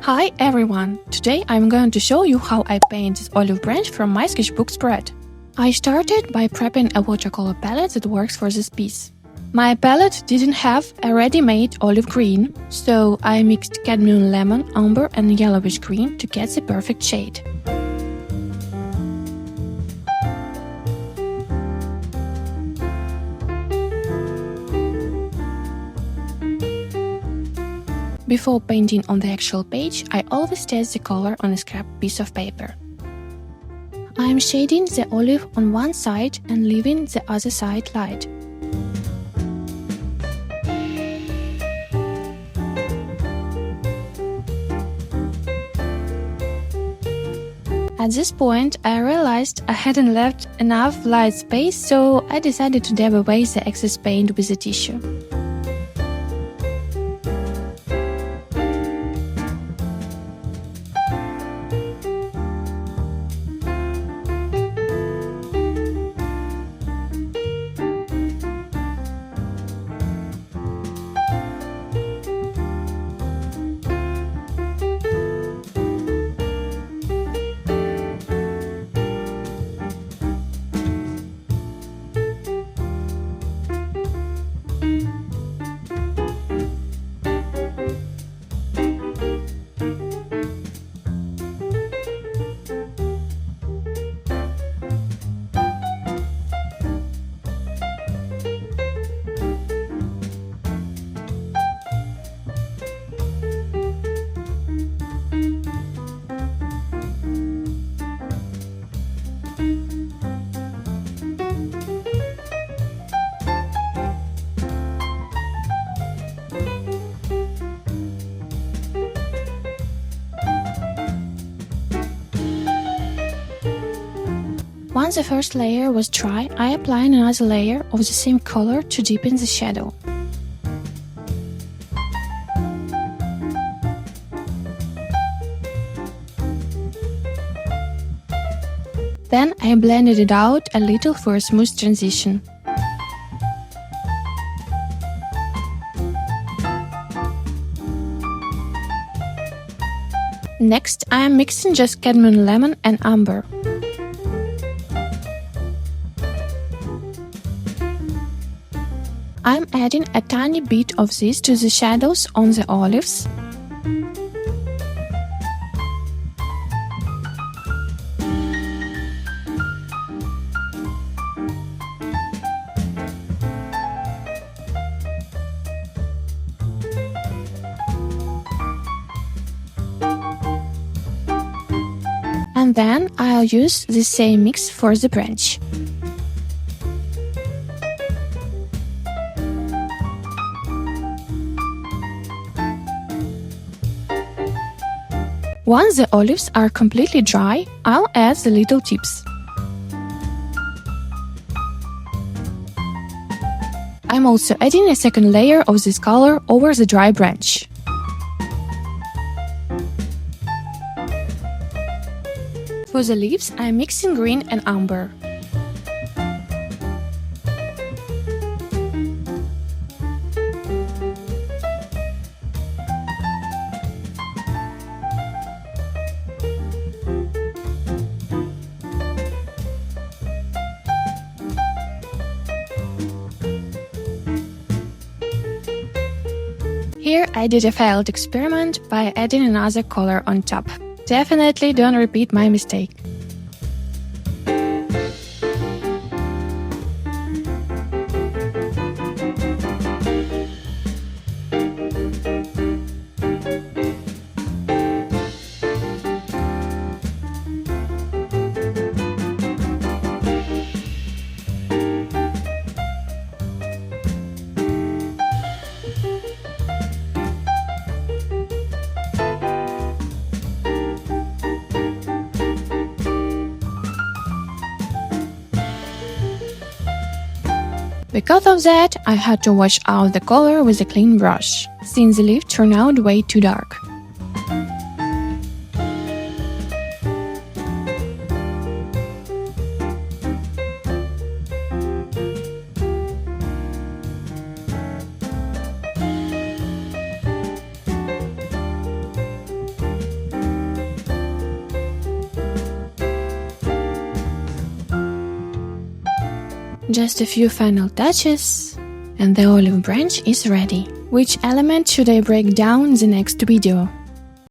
Hi everyone! Today I'm going to show you how I paint this olive branch from my sketchbook spread. I started by prepping a watercolor palette that works for this piece. My palette didn't have a ready-made olive green, so I mixed cadmium lemon, umber and yellowish green to get the perfect shade. Before painting on the actual page, I always test the color on a scrap piece of paper. I am shading the olive on one side and leaving the other side light. At this point, I realized I hadn't left enough light space, so I decided to dab away the excess paint with a tissue. Once the first layer was dry, I applied another layer of the same color to deepen the shadow. Then I blended it out a little for a smooth transition. Next, I am mixing just cadmium lemon and umber. I'm adding a tiny bit of this to the shadows on the olives. And then I'll use the same mix for the branch. Once the olives are completely dry, I'll add the little tips. I'm also adding a second layer of this color over the dry branch. For the leaves, I'm mixing green and umber. Here I did a failed experiment by adding another color on top. Definitely don't repeat my mistake. Because of that, I had to wash out the color with a clean brush, since the leaf turned out way too dark. Just a few final touches, and the olive branch is ready. Which element should I break down in the next video?